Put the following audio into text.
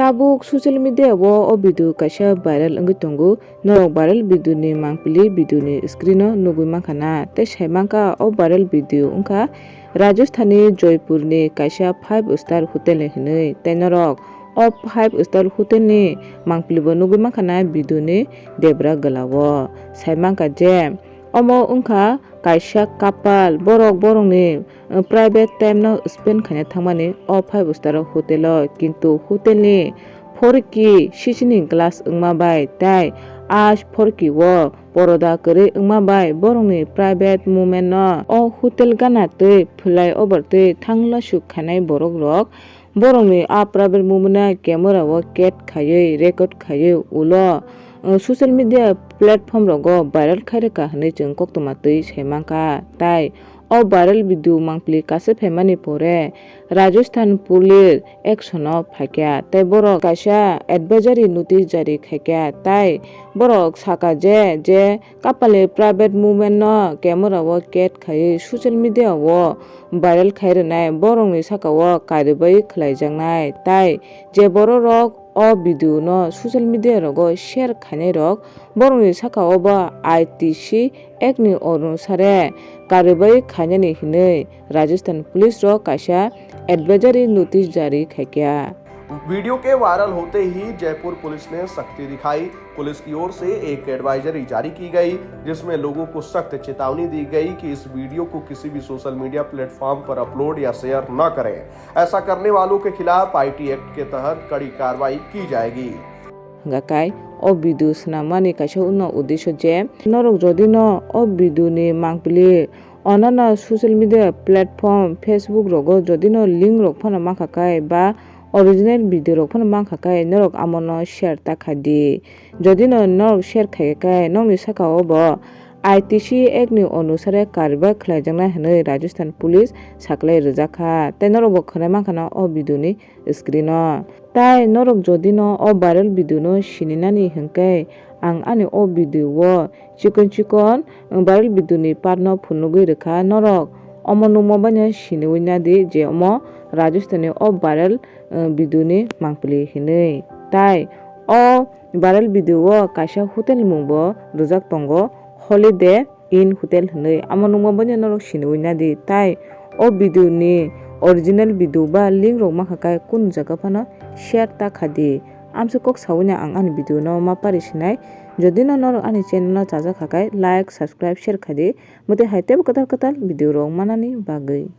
tabuk social media o video kaisa viral ongoi tongo norok viral video ni mangpili video ni screen o nugui mankana tei saimangka o viral video wngkha Rajasthani Jaipur ni kaisa 5-star hotel hinui tei norok o 5-star hotel ni mangpili bo nugui mankana video ni debra galao saimangka je omo wngkha kaisa couple borok ni private time no spend khaina thangmani o 5-star hotel o kintu hotel ni forki sisini glass wngma bai tai ash forki o poroda kwrwi wngma bai borok ni private moment no o hotel gana tei phulai over tei thangla suk khanai borok rok borok ni a private moment na camera o cat khaiui record khaiui ulo social media platform rogo viral khaireka hinui chung koktoma tui saimangka tai o viral video mangpili kase phaimani pore Rajasthan police action o phaikya tei borok kaisa advisory notice jari khaikya tai borok saka je kapale private movement no camera o cat khaiui social media o viral khairunai borok ni saka o karibai khlaijaknai tai je borok rok o video no social media rogo share khainai rok borok ni saka o ba ITC Act ni onusare karibai khainani hinui Rajasthan police ro kaisa advisory notice जारी खाइक्या। Video के viral होते ही Jaipur police ने सख्ती दिखाई। Police की ओर से एक advisory जारी की गई जिसमें लोगों को सख्त चेतावनी दी गई कि इस वीडियो को किसी भी सोशल मीडिया प्लेटफॉर्म पर अपलोड या शेयर न करें। ऐसा करने वालों के खिलाफ IT एक्ट के तहत कड़ी कार्रवाई की जाएगी। गाकाय ओ वीडियो सनामानि काisa उन्नो उद्देश्य जे नरक जदि न ओ वीडियो नि मांगपली अनना सोशल मीडिया प्लेटफॉर्म फेसबुक रोगो जदि न लिंक रोग फना माखाकाय बा original video rok phano mangkhakai norok amono share ta khadi jodi no norok share khaikai nongni saka obo ITC Act ni onusare karba khlaijakna hinui Rajasthan police saklai rwjakha tei norok bo khwnai mangkhana o video ni screen o tai norok jodi no o viral video no sininani hingkai ang ani o video o chikon viral video ni part no phunugui rwkha norok omo nungmo banya sinui nadi je omo Rajasthani o viral video ni mangpili hinui tai o viral video o kaisa hotel mungbo rwjak tongo Holiday Inn Hotel hinui amo nungmo banya norok sinui nadi tai o video ni original video ba link rok mangkhakai kun jaga phano share ta khadi amse kok sawuna ang ani video no mapari sinai jodi no norok ani channel no chajakhakai like subscribe share khadi mote haite katal video rok manani bagui।